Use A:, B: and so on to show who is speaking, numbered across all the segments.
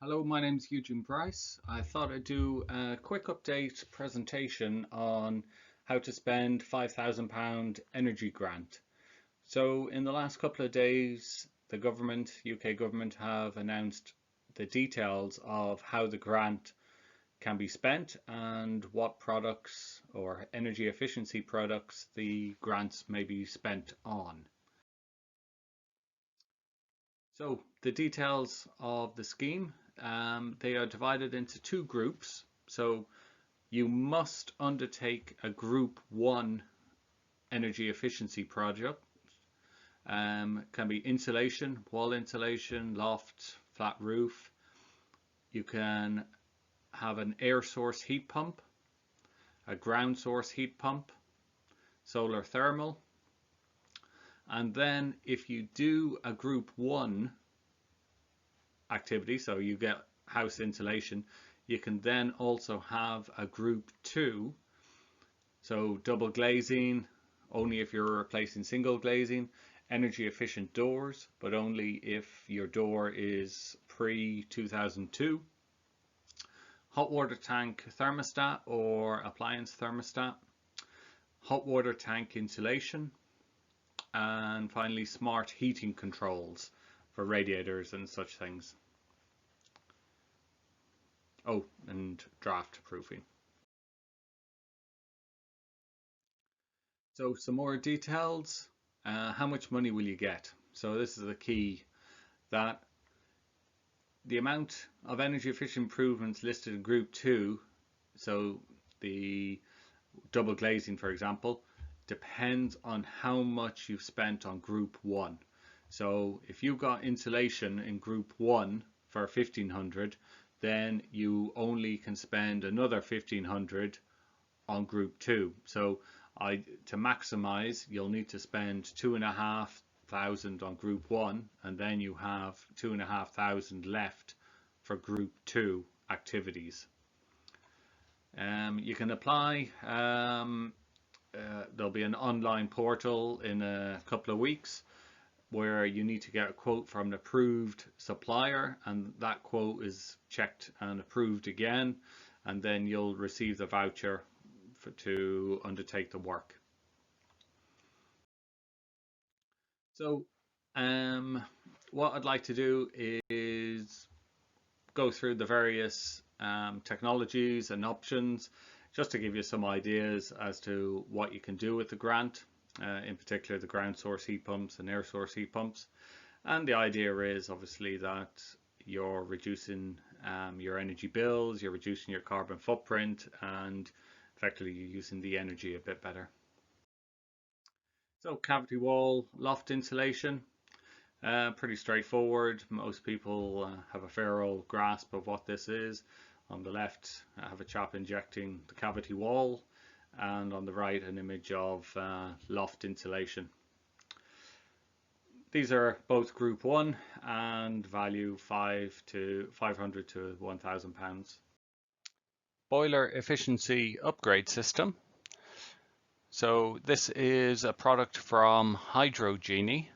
A: Hello, my name is Eugene Bryce. I thought I'd do a quick update presentation on how to spend £5,000 energy grant. So in the last couple of days, the government, UK government, have announced the details of how the grant can be spent and what products or energy efficiency products the grants may be spent on. So the details of the scheme, they are divided into two groups. So you must undertake a group 1 energy efficiency project. Can be insulation, wall insulation, loft, flat roof. You can have an air source heat pump, a ground source heat pump, solar thermal. And then if you do a group 1 activity, so you get house insulation, you can then also have a group 2, so double glazing, only if you're replacing single glazing, energy efficient doors, but only if your door is pre-2002, hot water tank thermostat or appliance thermostat, hot water tank insulation, and finally smart heating controls for radiators and such things. Oh, and draft proofing. So some more details. How much money will you get? So this is the key, that the amount of energy efficient improvements listed in group 2, so the double glazing for example, depends on how much you've spent on group 1. So if you've got insulation in group 1 for 1500, then you only can spend another 1500 on group 2. So to maximize, you'll need to spend 2,500 on group 1, and then you have 2,500 left for group 2 activities. You can apply. There'll be an online portal in a couple of weeks where you need to get a quote from an approved supplier, and that quote is checked and approved again, and then you'll receive the voucher to undertake the work. So what I'd like to do is go through the various technologies and options, just to give you some ideas as to what you can do with the grant, in particular the ground source heat pumps and air source heat pumps. And the idea is obviously that you're reducing your energy bills, you're reducing your carbon footprint, and effectively you're using the energy a bit better. So cavity wall loft insulation, pretty straightforward. Most people have a fair old grasp of what this is. On the left I have a chap injecting the cavity wall, and on the right an image of loft insulation. These are both group 1 and value 500 to £1,000. Boiler efficiency upgrade system. So this is a product from Hydrogenie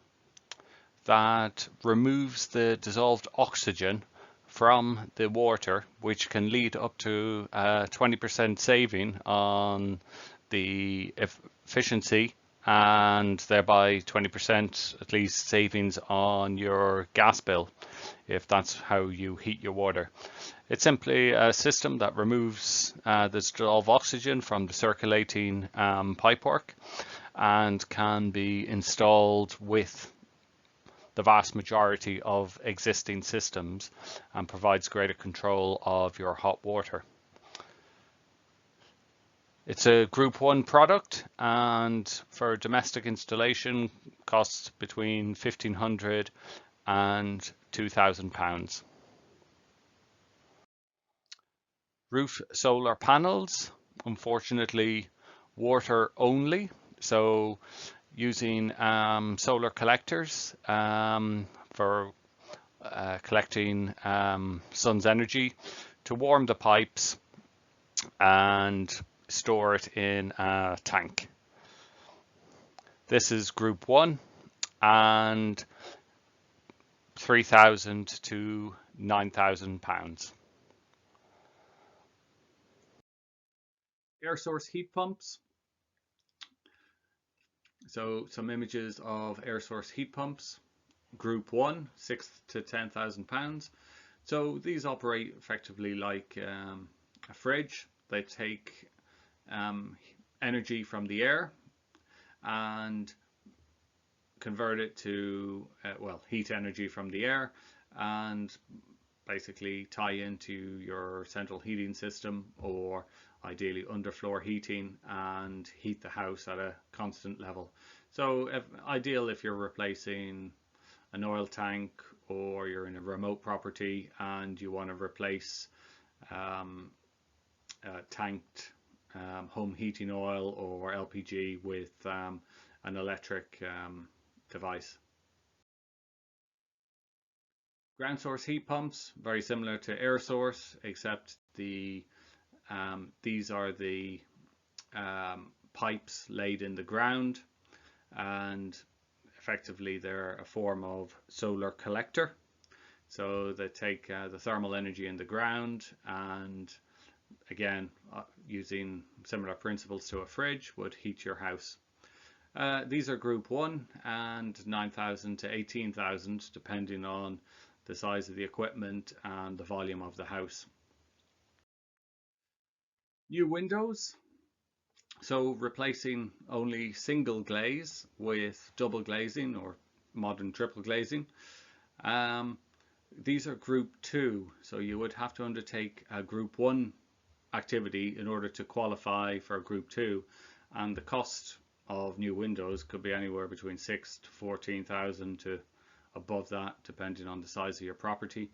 A: that removes the dissolved oxygen from the water, which can lead up to 20% saving on the efficiency, and thereby 20% at least savings on your gas bill if that's how you heat your water. It's simply a system that removes the dissolved oxygen from the circulating pipework and can be installed with the vast majority of existing systems and provides greater control of your hot water. It's a group 1 product, and for domestic installation costs between £1,500 and £2,000. Roof solar panels, unfortunately water only, so using solar collectors for collecting sun's energy to warm the pipes and store it in a tank. This is group 1 and 3,000 to £9,000. Air source heat pumps. So some images of air source heat pumps. Group 1, £6,000 to £10,000. So these operate effectively like a fridge. They take energy from the air and convert it to heat energy from the air, and basically tie into your central heating system, or ideally underfloor heating, and heat the house at a constant level. So ideal if you're replacing an oil tank, or you're in a remote property and you want to replace tanked home heating oil or LPG with an electric device. Ground source heat pumps, very similar to air source, except these are the pipes laid in the ground, and effectively they're a form of solar collector. So they take the thermal energy in the ground, and again, using similar principles to a fridge, would heat your house. These are group 1 and 9,000 to 18,000 depending on the size of the equipment and the volume of the house. New windows. So replacing only single glaze with double glazing or modern triple glazing. These are group 2, so you would have to undertake a group 1 activity in order to qualify for group 2, and the cost of new windows could be anywhere between 6,000 to 14,000 to above that, depending on the size of your property.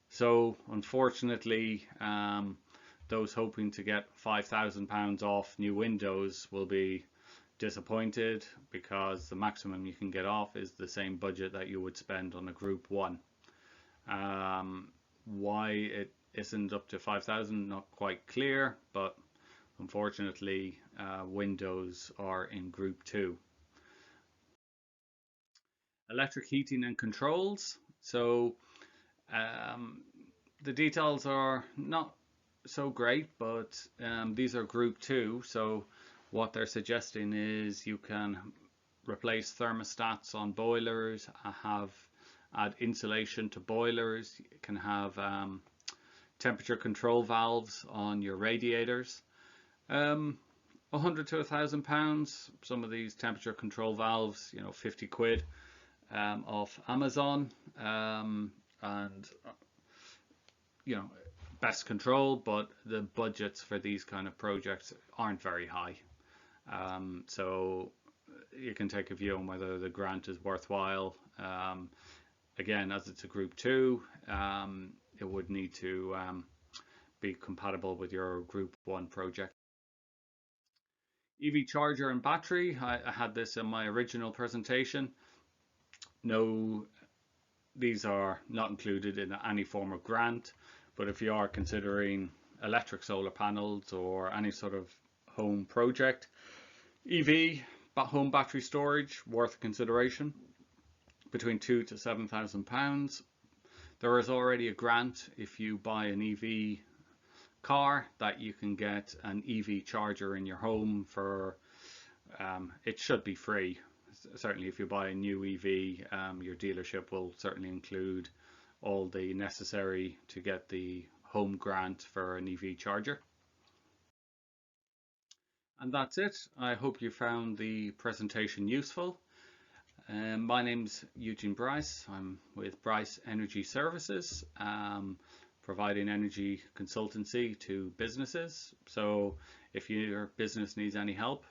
A: So unfortunately, those hoping to get £5,000 off new windows will be disappointed, because the maximum you can get off is the same budget that you would spend on a group 1. Why it isn't up to 5,000, not quite clear, but unfortunately windows are in group 2. Electric heating and controls. So the details are not so great, but these are group 2. So what they're suggesting is you can replace thermostats on boilers, add insulation to boilers. You can have temperature control valves on your radiators. 100 to £1,000. Some of these temperature control valves, 50 quid off Amazon, and best control, but the budgets for these kind of projects aren't very high. So you can take a view on whether the grant is worthwhile. Again, as it's a group 2, it would need to be compatible with your group 1 project. EV charger and battery. I had this in my original presentation. No, these are not included in any form of grant, but if you are considering electric solar panels or any sort of home project, EV home battery storage worth consideration, between £2,000 to £7,000. There is already a grant if you buy an EV car that you can get an EV charger in your home for it should be free. Certainly if you buy a new EV, your dealership will certainly include all the necessary to get the home grant for an EV charger. And that's it. I hope you found the presentation useful. My name's Eugene Bryce. I'm with Bryce Energy Services, providing energy consultancy to businesses. So if your business needs any help,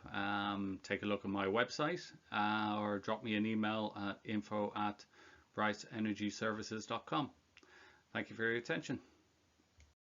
A: take a look at my website or drop me an email at info@bryceenergyservices.com. Thank you for your attention.